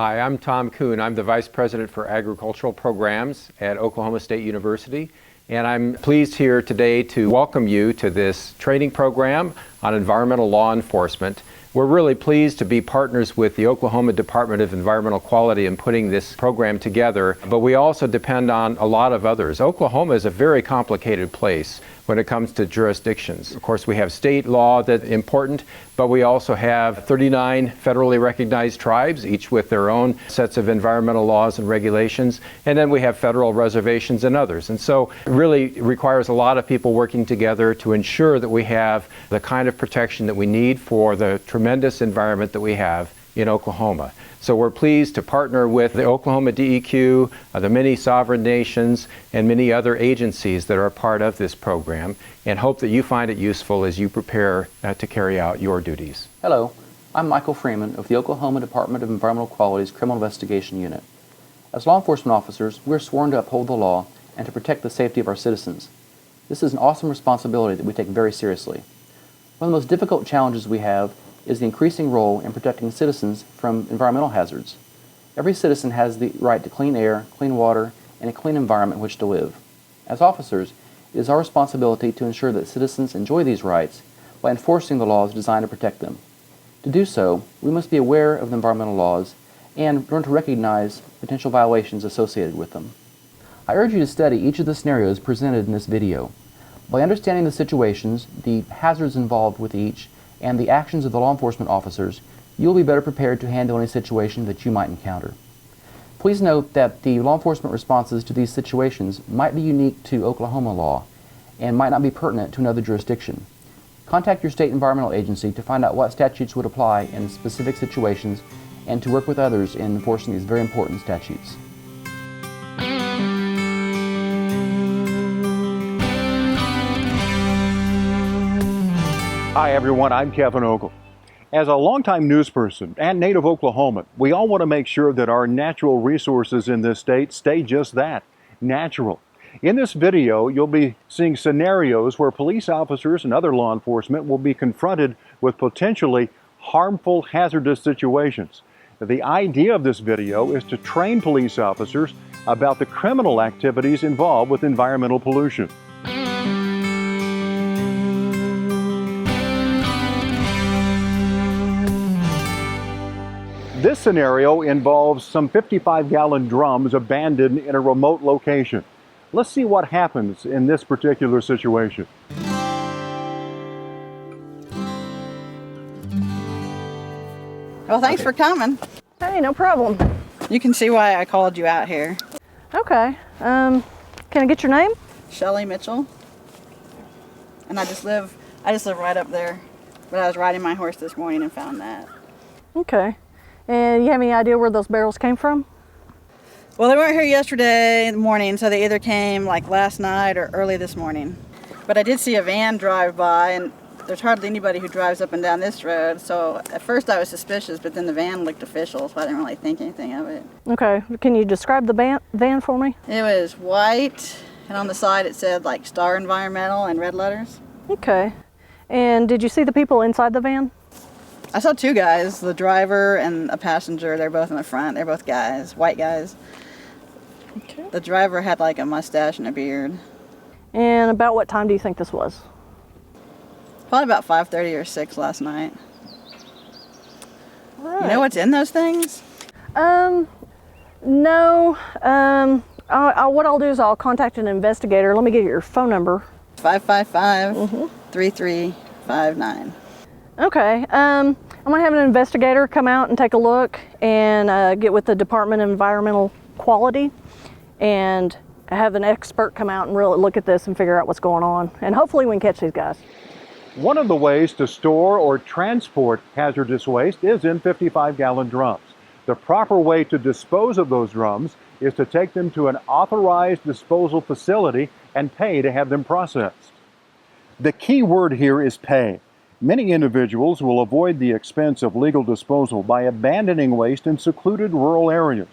Hi, I'm Tom Kuhn. I'm the Vice President for Agricultural Programs at Oklahoma State University, and I'm pleased here today to welcome you to this training program on environmental law enforcement. We're really pleased to be partners with the Oklahoma Department of Environmental Quality in putting this program together, but we also depend on a lot of others. Oklahoma is a very complicated place when it comes to jurisdictions. Of course, we have state law that's important, but we also have 39 federally recognized tribes, each with their own sets of environmental laws and regulations, and then we have federal reservations and others. And so it really requires a lot of people working together to ensure that we have the kind of protection that we need for the tremendous environment that we have in Oklahoma. So we're pleased to partner with the Oklahoma DEQ, the many sovereign nations, and many other agencies that are a part of this program, and hope that you find it useful as you prepare to carry out your duties. Hello, I'm Michael Freeman of the Oklahoma Department of Environmental Quality's Criminal Investigation Unit. As law enforcement officers, we're sworn to uphold the law and to protect the safety of our citizens. This is an awesome responsibility that we take very seriously. One of the most difficult challenges we have is the increasing role in protecting citizens from environmental hazards. Every citizen has the right to clean air, clean water, and a clean environment in which to live. As officers, it is our responsibility to ensure that citizens enjoy these rights by enforcing the laws designed to protect them. To do so, we must be aware of the environmental laws and learn to recognize potential violations associated with them. I urge you to study each of the scenarios presented in this video. By understanding the situations, the hazards involved with each, and the actions of the law enforcement officers, you'll be better prepared to handle any situation that you might encounter. Please note that the law enforcement responses to these situations might be unique to Oklahoma law and might not be pertinent to another jurisdiction. Contact your state environmental agency to find out what statutes would apply in specific situations and to work with others in enforcing these very important statutes. Hi everyone, I'm Kevin Ogle. As a longtime newsperson and native Oklahoman, we all want to make sure that our natural resources in this state stay just that, natural. In this video, you'll be seeing scenarios where police officers and other law enforcement will be confronted with potentially harmful, hazardous situations. The idea of this video is to train police officers about the criminal activities involved with environmental pollution. This scenario involves some 55-gallon drums abandoned in a remote location. Let's see what happens in this particular situation. Well, thanks for coming. Hey, no problem. You can see why I called you out here. Okay. Can I get your name? Shelley Mitchell. And I just live right up there. But I was riding my horse this morning and found that. Okay. And you have any idea where those barrels came from? Well, they weren't here yesterday morning, so they either came like last night or early this morning. But I did see a van drive by, and there's hardly anybody who drives up and down this road. So at first I was suspicious, but then the van looked official, so I didn't really think anything of it. Okay. Can you describe the van for me? It was white, and on the side it said like Star Environmental in red letters. Okay. And did you see the people inside the van? I saw two guys, the driver and a passenger. They're both in the front. They're both guys, white guys. Okay. The driver had like a mustache and a beard. And about what time do you think this was? Probably about 5:30 or 6 last night. All right. You know what's in those things? No. What I'll do is I'll contact an investigator. Let me get your phone number. 555-3359. Okay. I'm gonna have an investigator come out and take a look and get with the Department of Environmental Quality and have an expert come out and really look at this and figure out what's going on. And hopefully we can catch these guys. One of the ways to store or transport hazardous waste is in 55-gallon drums. The proper way to dispose of those drums is to take them to an authorized disposal facility and pay to have them processed. The key word here is pay. Many individuals will avoid the expense of legal disposal by abandoning waste in secluded rural areas.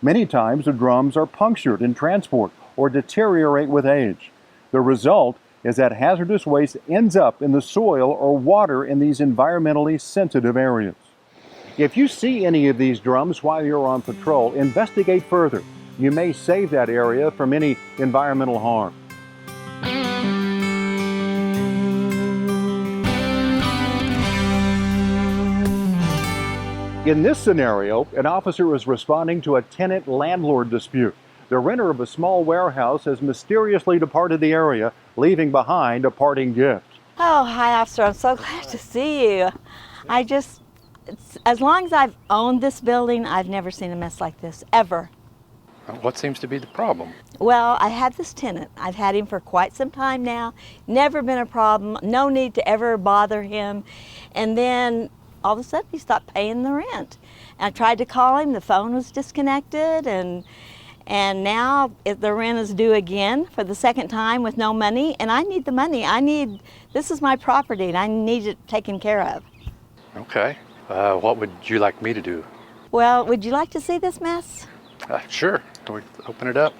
Many times the drums are punctured in transport or deteriorate with age. The result is that hazardous waste ends up in the soil or water in these environmentally sensitive areas. If you see any of these drums while you're on patrol, investigate further. You may save that area from any environmental harm. In this scenario, an officer is responding to a tenant-landlord dispute. The renter of a small warehouse has mysteriously departed the area, leaving behind a parting gift. Oh, hi, officer. I'm so glad to see you. As long as I've owned this building, I've never seen a mess like this, ever. What seems to be the problem? Well, I have this tenant. I've had him for quite some time now. Never been a problem. No need to ever bother him. And then all of a sudden he stopped paying the rent. And I tried to call him. The phone was disconnected. And now the rent is due again for the second time with no money. And I need the money. This is my property and I need it taken care of. Okay. What would you like me to do? Well, would you like to see this mess? Sure. Can we open it up?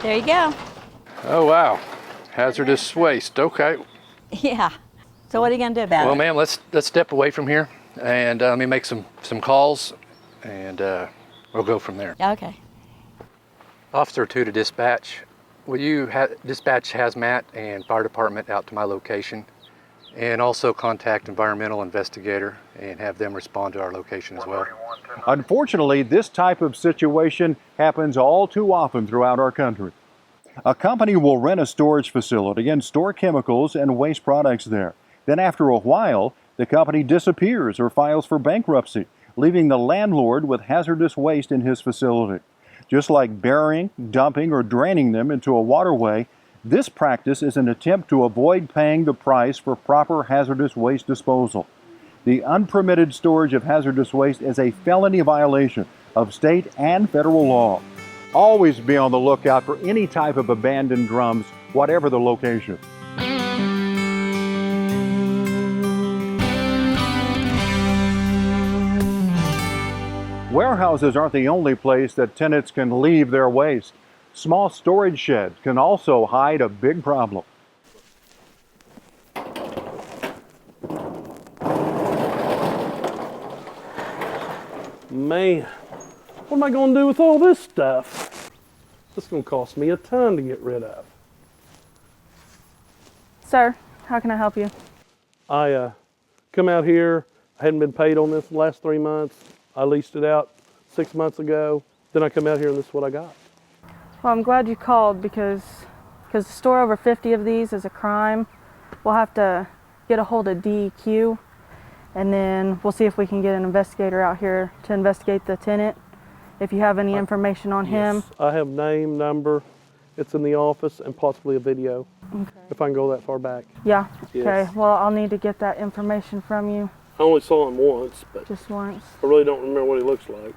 There you go. Oh, wow. Hazardous waste. Okay. Yeah. So what are you going to do about it? Well, ma'am, let's step away from here and let me make some calls and we'll go from there. Okay. Officer 2 to dispatch. Will you dispatch hazmat and fire department out to my location and also contact environmental investigator and have them respond to our location as well? Unfortunately, this type of situation happens all too often throughout our country. A company will rent a storage facility and store chemicals and waste products there. Then after a while, the company disappears or files for bankruptcy, leaving the landlord with hazardous waste in his facility. Just like burying, dumping, or draining them into a waterway, this practice is an attempt to avoid paying the price for proper hazardous waste disposal. The unpermitted storage of hazardous waste is a felony violation of state and federal law. Always be on the lookout for any type of abandoned drums, whatever the location. Warehouses aren't the only place that tenants can leave their waste. Small storage sheds can also hide a big problem. Man, what am I going to do with all this stuff? This is going to cost me a ton to get rid of. Sir, how can I help you? I come out here, I hadn't been paid on this the last 3 months. I leased it out 6 months ago. Then I come out here and this is what I got. Well, I'm glad you called because to store over 50 of these is a crime. We'll have to get a hold of DEQ and then we'll see if we can get an investigator out here to investigate the tenant. If you have any information on him. I have name, number, it's in the office, and possibly a video. Okay. If I can go that far back. Yeah, Yes. okay. Well, I'll need to get that information from you I only saw him once, but just once. I really don't remember what he looks like.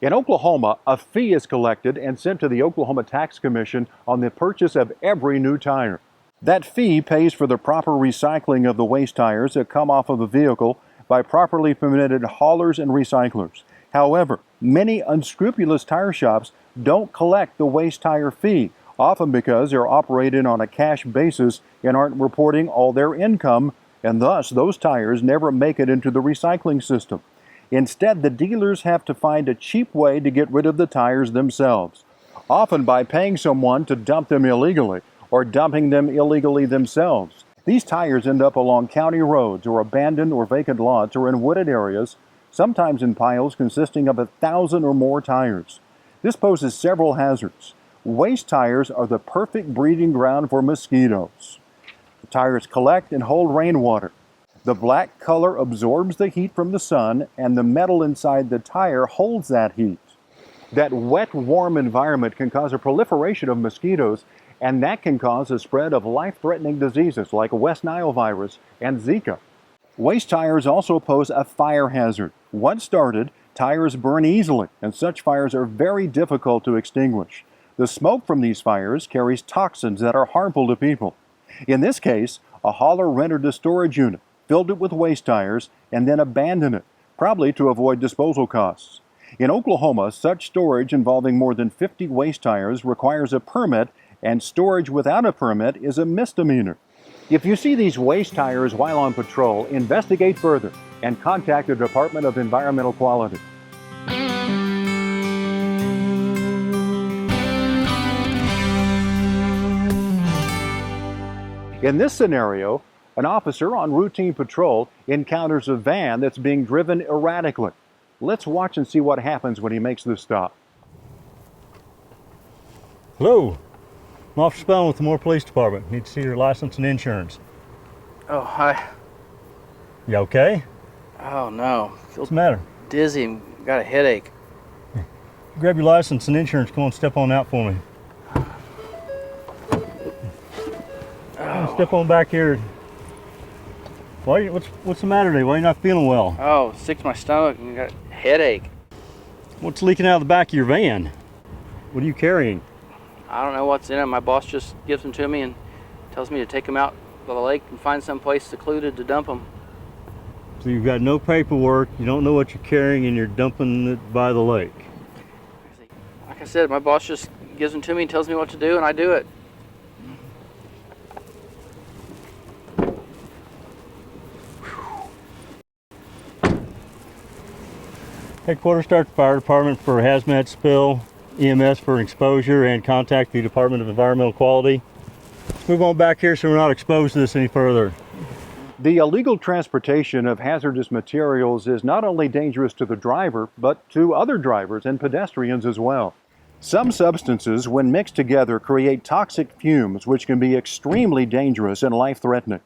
In Oklahoma, a fee is collected and sent to the Oklahoma Tax Commission on the purchase of every new tire. That fee pays for the proper recycling of the waste tires that come off of a vehicle by properly permitted haulers and recyclers. However, many unscrupulous tire shops don't collect the waste tire fee, often because they're operating on a cash basis and aren't reporting all their income, and thus those tires never make it into the recycling system. Instead, the dealers have to find a cheap way to get rid of the tires themselves, often by paying someone to dump them illegally or dumping them illegally themselves. These tires end up along county roads or abandoned or vacant lots or in wooded areas, sometimes in piles consisting of 1,000 or more tires. This poses several hazards. Waste tires are the perfect breeding ground for mosquitoes. The tires collect and hold rainwater. The black color absorbs the heat from the sun, and the metal inside the tire holds that heat. That wet, warm environment can cause a proliferation of mosquitoes, and that can cause the spread of life-threatening diseases like West Nile virus and Zika. Waste tires also pose a fire hazard. Once started, tires burn easily, and such fires are very difficult to extinguish. The smoke from these fires carries toxins that are harmful to people. In this case, a hauler rented a storage unit, filled it with waste tires, and then abandoned it, probably to avoid disposal costs. In Oklahoma, such storage involving more than 50 waste tires requires a permit and storage without a permit is a misdemeanor. If you see these waste tires while on patrol, investigate further and contact the Department of Environmental Quality. In this scenario, an officer on routine patrol encounters a van that's being driven erratically. Let's watch and see what happens when he makes this stop. Hello, I'm Officer Spellman with the Moore Police Department. Need to see your license and insurance. Oh, hi. You okay? Oh, no. Feel What's the matter? dizzy and got a headache. Grab your license and insurance. Come on, step on out for me. Step on back here. What's the matter today? Why are you not feeling well? Oh, sick to my stomach and got a headache. What's leaking out of the back of your van? What are you carrying? I don't know what's in it. My boss just gives them to me and tells me to take them out by the lake and find some place secluded to dump them. So you've got no paperwork, you don't know what you're carrying, and you're dumping it by the lake. Like I said, my boss just gives them to me and tells me what to do, and I do it. Headquarters start the fire department for a hazmat spill, EMS for exposure, and contact the Department of Environmental Quality. Move on back here so we're not exposed to this any further. The illegal transportation of hazardous materials is not only dangerous to the driver, but to other drivers and pedestrians as well. Some substances, when mixed together, create toxic fumes which can be extremely dangerous and life-threatening.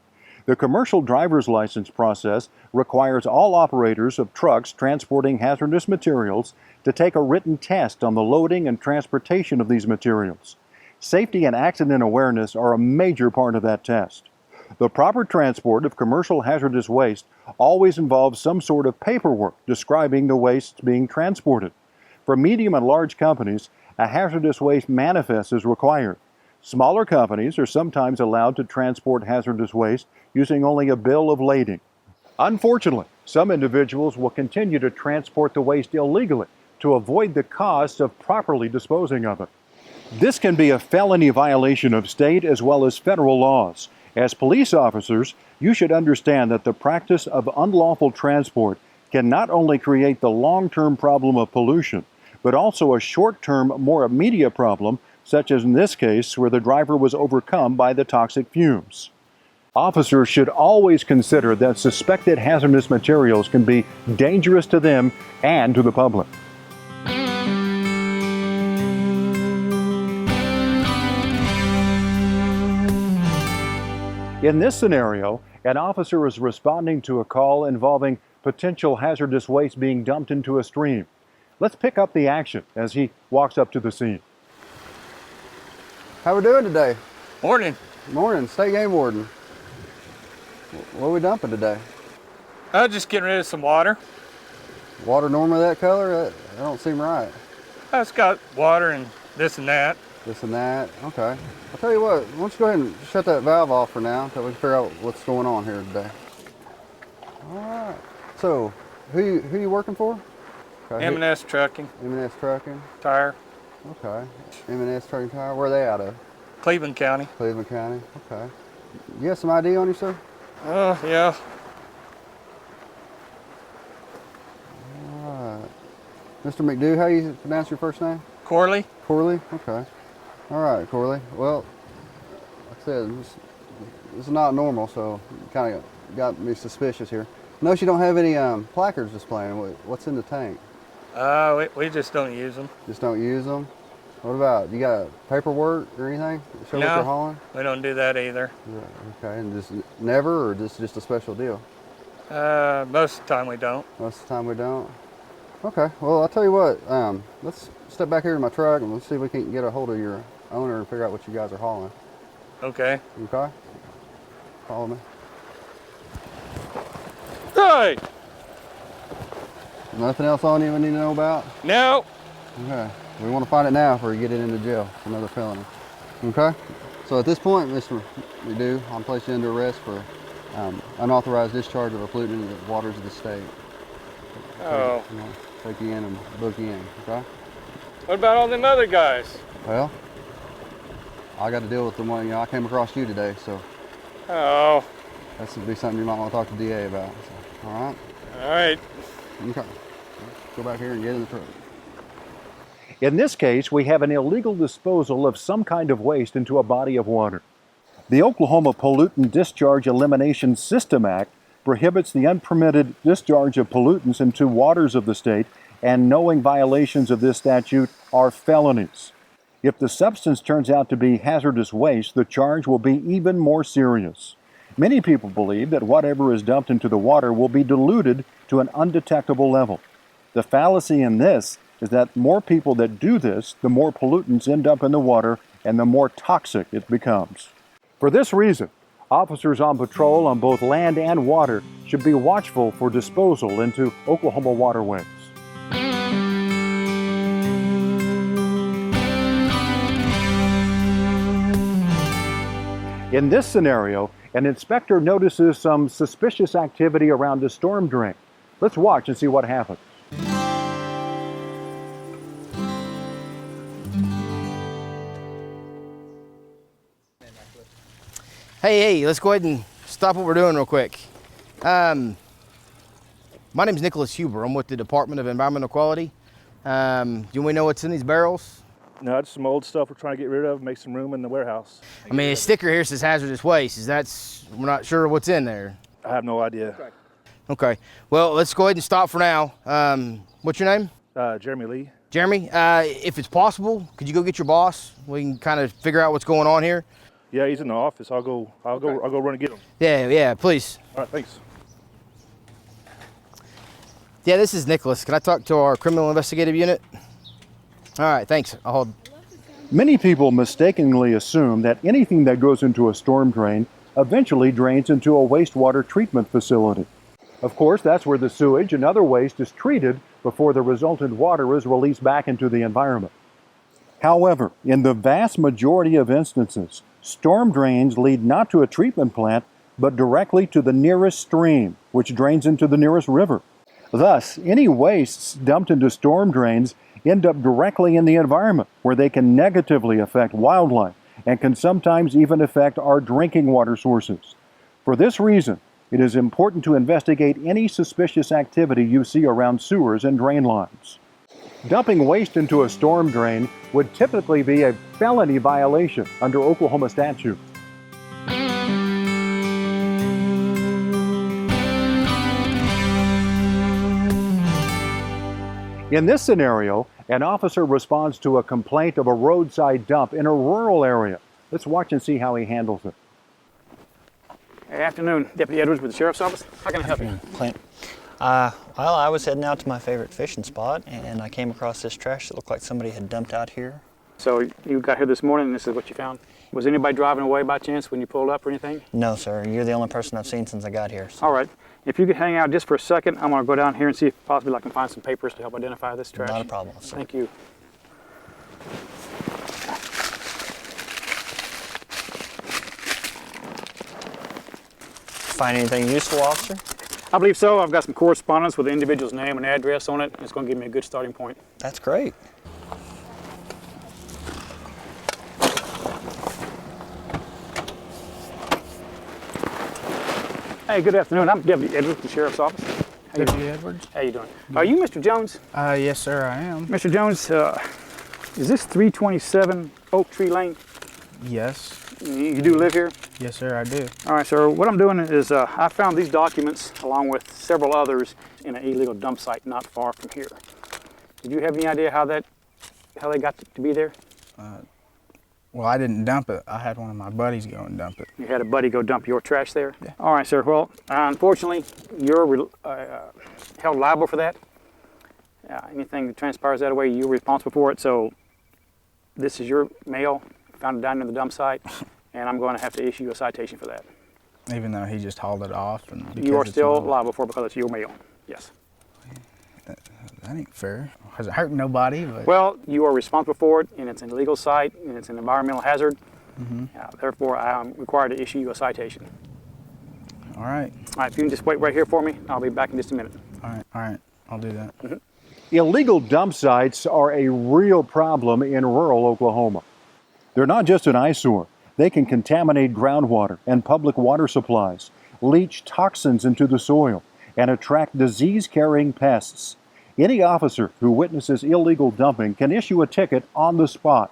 The commercial driver's license process requires all operators of trucks transporting hazardous materials to take a written test on the loading and transportation of these materials. Safety and accident awareness are a major part of that test. The proper transport of commercial hazardous waste always involves some sort of paperwork describing the wastes being transported. For medium and large companies, a hazardous waste manifest is required. Smaller companies are sometimes allowed to transport hazardous waste using only a bill of lading. Unfortunately, some individuals will continue to transport the waste illegally to avoid the costs of properly disposing of it. This can be a felony violation of state as well as federal laws. As police officers, you should understand that the practice of unlawful transport can not only create the long-term problem of pollution, but also a short-term, more immediate problem, such as in this case where the driver was overcome by the toxic fumes. Officers should always consider that suspected hazardous materials can be dangerous to them and to the public. In this scenario, an officer is responding to a call involving potential hazardous waste being dumped into a stream. Let's pick up the action as he walks up to the scene. How we doing today? Morning. Morning, State Game Warden. What are we dumping today? I was just getting rid of some water. Water normally that color? That don't seem right. It's got water and this and that. This and that, okay. I'll tell you what, why don't you go ahead and shut that valve off for now until we can figure out what's going on here today. All right, so who you working for? Okay. M&S Trucking. M&S Trucking. Tire. Okay, M&S Trucking Tire, where are they out of? Cleveland County. Cleveland County, okay. You got some ID on you, sir? Yeah. All right. Mr. McDo, how you pronounce your first name? Corley. Corley, okay. All right, Corley. Well, like I said, this is not normal, so kind of got me suspicious here. Notice you don't have any placards displaying. What's in the tank? We just don't use them. Just don't use them? What about, you got paperwork or anything? Show what you're hauling? We don't do that either. Yeah, okay, and just never, or just a special deal? Most of the time we don't. Most of the time we don't? Okay, well, I'll tell you what, let's step back here to my truck and let's see if we can get a hold of your owner and figure out what you guys are hauling. Okay. Okay? Follow me. Hey! Nothing else on you we need to know about? No. Okay. We want to find it now before you get it into jail for another felony. Okay? So at this point, Mr. McDo, I'm placing you under arrest for unauthorized discharge of a pollutant into the waters of the state. Oh. Take you in and book you in, okay? What about all them other guys? Well, I got to deal with the one, I came across you today, so Oh, that's would be something you might want to talk to DA about. So, all right? all right. Okay. Go back here and get in the truck. In this case, we have an illegal disposal of some kind of waste into a body of water. The Oklahoma Pollutant Discharge Elimination System Act prohibits the unpermitted discharge of pollutants into waters of the state, and knowing violations of this statute are felonies. If the substance turns out to be hazardous waste, the charge will be even more serious. Many people believe that whatever is dumped into the water will be diluted to an undetectable level. The fallacy in this is that more people that do this, the more pollutants end up in the water and the more toxic it becomes. For this reason, officers on patrol on both land and water should be watchful for disposal into Oklahoma waterways. In this scenario, an inspector notices some suspicious activity around a storm drain. Let's watch and see what happens. Hey, let's go ahead and stop what we're doing real quick. My name's Nicholas Huber. I'm with the Department of Environmental Quality. Do we know what's in these barrels? No, it's some old stuff we're trying to get rid of, make some room in the warehouse. I mean, a sticker here says hazardous waste. We're not sure what's in there. I have no idea. Okay, well, let's go ahead and stop for now. What's your name? Jeremy Lee. Jeremy, if it's possible, could you go get your boss? We can kind of figure out what's going on here. Yeah, he's in the office. I'll go run and get him. Yeah, please. All right, thanks. Yeah, this is Nicholas. Can I talk to our criminal investigative unit? All right, thanks. I'll hold. Many people mistakenly assume that anything that goes into a storm drain eventually drains into a wastewater treatment facility. Of course, that's where the sewage and other waste is treated before the resultant water is released back into the environment. However, in the vast majority of instances, storm drains lead not to a treatment plant, but directly to the nearest stream, which drains into the nearest river. Thus, any wastes dumped into storm drains end up directly in the environment, where they can negatively affect wildlife and can sometimes even affect our drinking water sources. For this reason, it is important to investigate any suspicious activity you see around sewers and drain lines. Dumping waste into a storm drain would typically be a felony violation under Oklahoma statute. In this scenario, an officer responds to a complaint of a roadside dump in a rural area. Let's watch and see how he handles it. Hey, afternoon, Deputy Edwards with the Sheriff's Office. How can I help you? Clint. Well, I was heading out to my favorite fishing spot, and I came across this trash that looked like somebody had dumped out here. So you got here this morning and this is what you found? Was anybody driving away by chance when you pulled up or anything? No, sir. You're the only person I've seen since I got here. So. All right. If you could hang out just for a second, I'm going to go down here and see if possibly I can find some papers to help identify this trash. Not a problem, sir. Thank you. Find anything useful, officer? I believe so. I've got some correspondence with the individual's name and address on it. It's going to give me a good starting point. That's great. Hey, good afternoon. I'm Deputy Edwards with the Sheriff's Office. Deputy Edwards? How you doing? Are you Mr. Jones? Yes, sir, I am. Mr. Jones, is this 327 Oak Tree Lane? Yes. You do live here? Yes, sir, I do. All right, sir. What I'm doing is I found these documents along with several others in an illegal dump site not far from here. Did you have any idea how they got to be there? Well, I didn't dump it. I had one of my buddies go and dump it. You had a buddy go dump your trash there? Yeah. All right, sir. Well, unfortunately, you're held liable for that. Anything that transpires that way, you're responsible for it. So this is your mail, found it down in the dump site, and I'm going to have to issue you a citation for that. Even though he just hauled it off? And you are still liable for it because it's your mail, yes. That ain't fair. It hasn't hurt nobody. But... Well, you are responsible for it, and it's an illegal site, and it's an environmental hazard. Mm-hmm. Therefore, I am required to issue you a citation. All right. All right, if you can just wait right here for me, I'll be back in just a minute. All right, I'll do that. Mm-hmm. Illegal dump sites are a real problem in rural Oklahoma. They're not just an eyesore. They can contaminate groundwater and public water supplies, leach toxins into the soil, and attract disease-carrying pests. Any officer who witnesses illegal dumping can issue a ticket on the spot.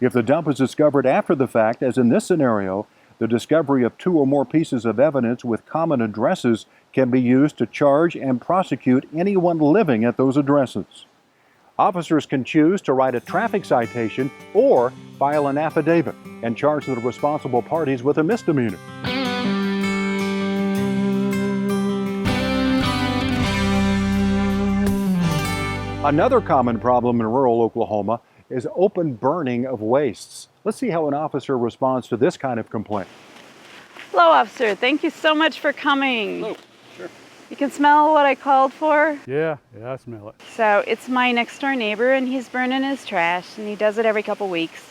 If the dump is discovered after the fact, as in this scenario, the discovery of 2 or more pieces of evidence with common addresses can be used to charge and prosecute anyone living at those addresses. Officers can choose to write a traffic citation or file an affidavit and charge the responsible parties with a misdemeanor. Another common problem in rural Oklahoma is open burning of wastes. Let's see how an officer responds to this kind of complaint. Hello, officer. Thank you so much for coming. Oh, sure. You can smell what I called for? Yeah, I smell it. So it's my next door neighbor, and he's burning his trash, and he does it every couple weeks.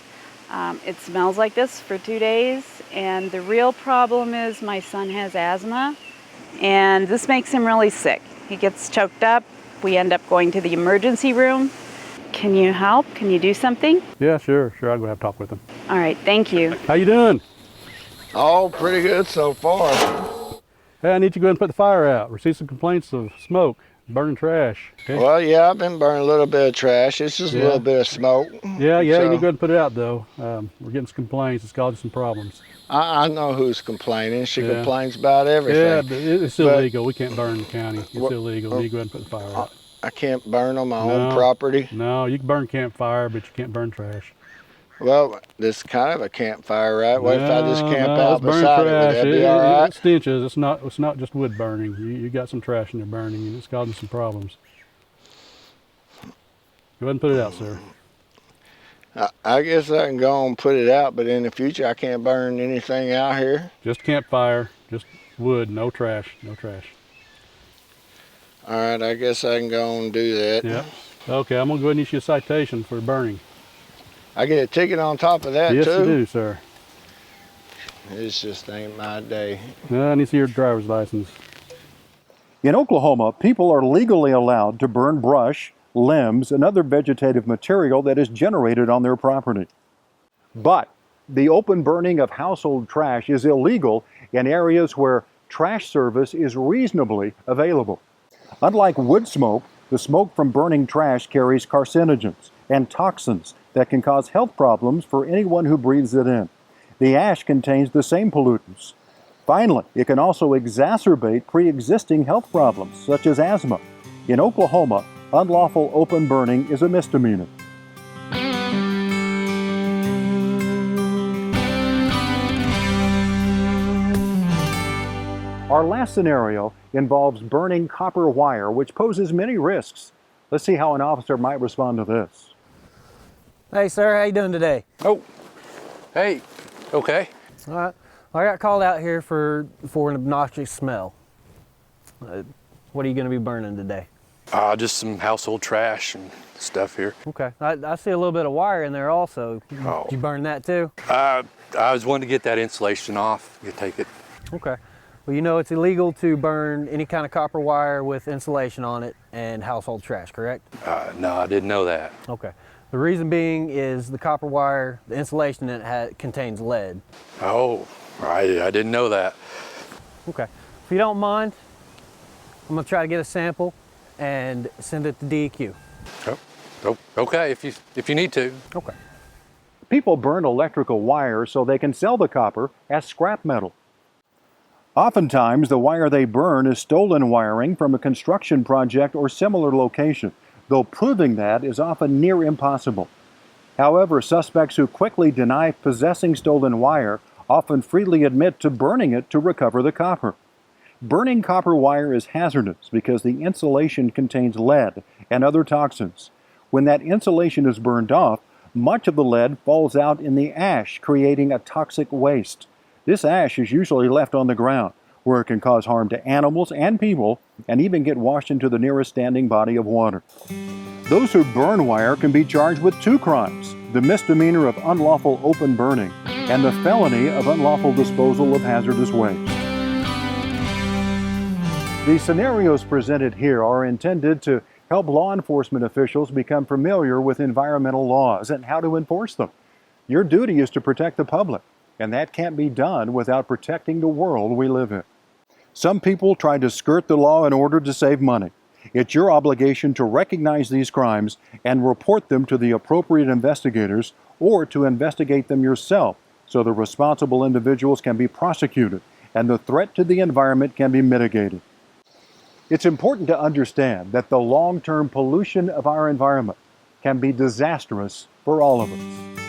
It smells like this for 2 days, and the real problem is my son has asthma, and this makes him really sick. He gets choked up. We end up going to the emergency room. Can you help? Can you do something? Yeah, sure. I'll go have a talk with him. All right, thank you. How you doing? Oh, pretty good so far. Hey, I need you to go ahead and put the fire out. Received some complaints of smoke, burning trash. Okay? Well, yeah, I've been burning a little bit of trash. It's just a little bit of smoke. Yeah, you need to So, go ahead and put it out, though. We're getting some complaints. It's causing some problems. I know who's complaining. She Yeah. complains about everything. Yeah, but it's illegal. We can't burn in the county. It's Well, illegal. You need to go ahead and put the fire out. I can't burn on my No, own property. No, you can burn campfire, but you can't burn trash. Well, this is kind of a campfire, right? What if I just camp No, out it's burning beside it? Would trash. that be all right? It stenches. It's not just wood burning. You got some trash in there burning, and it's causing some problems. Go ahead and put it out, sir. I guess I can go and put it out, but in the future I can't burn anything out here. Just campfire, just wood, no trash, no trash. All right, I guess I can go and do that. Yep. Okay, I'm gonna go ahead and issue a citation for burning. I get a ticket on top of that Yes, too? you do, sir. It just ain't my day. I need to see your driver's license. In Oklahoma, people are legally allowed to burn brush, limbs, and other vegetative material that is generated on their property. But the open burning of household trash is illegal in areas where trash service is reasonably available. Unlike wood smoke, the smoke from burning trash carries carcinogens and toxins that can cause health problems for anyone who breathes it in. The ash contains the same pollutants. Finally, it can also exacerbate pre-existing health problems, such as asthma. In Oklahoma, unlawful open burning is a misdemeanor. Our last scenario involves burning copper wire, which poses many risks. Let's see how an officer might respond to this. Hey, sir, how you doing today? Oh, hey, okay. All right. I got called out here for an obnoxious smell. What are you going to be burning today? Just some household trash and stuff here. Okay. I see a little bit of wire in there also. Oh. Did you burn that too? I was wanting to get that insulation off. You take it. Okay. Well, you know it's illegal to burn any kind of copper wire with insulation on it and household trash, correct? No, I didn't know that. Okay. The reason being is the copper wire, the insulation in it contains lead. Oh, I didn't know that. Okay. If you don't mind, I'm going to try to get a sample and send it to DEQ. Oh, okay, if you need to. Okay. People burn electrical wire so they can sell the copper as scrap metal. Oftentimes, the wire they burn is stolen wiring from a construction project or similar location, though proving that is often near impossible. However, suspects who quickly deny possessing stolen wire often freely admit to burning it to recover the copper. Burning copper wire is hazardous because the insulation contains lead and other toxins. When that insulation is burned off, much of the lead falls out in the ash, creating a toxic waste. This ash is usually left on the ground, where it can cause harm to animals and people, and even get washed into the nearest standing body of water. Those who burn wire can be charged with 2 crimes: the misdemeanor of unlawful open burning and the felony of unlawful disposal of hazardous waste. The scenarios presented here are intended to help law enforcement officials become familiar with environmental laws and how to enforce them. Your duty is to protect the public, and that can't be done without protecting the world we live in. Some people try to skirt the law in order to save money. It's your obligation to recognize these crimes and report them to the appropriate investigators, or to investigate them yourself so the responsible individuals can be prosecuted and the threat to the environment can be mitigated. It's important to understand that the long-term pollution of our environment can be disastrous for all of us.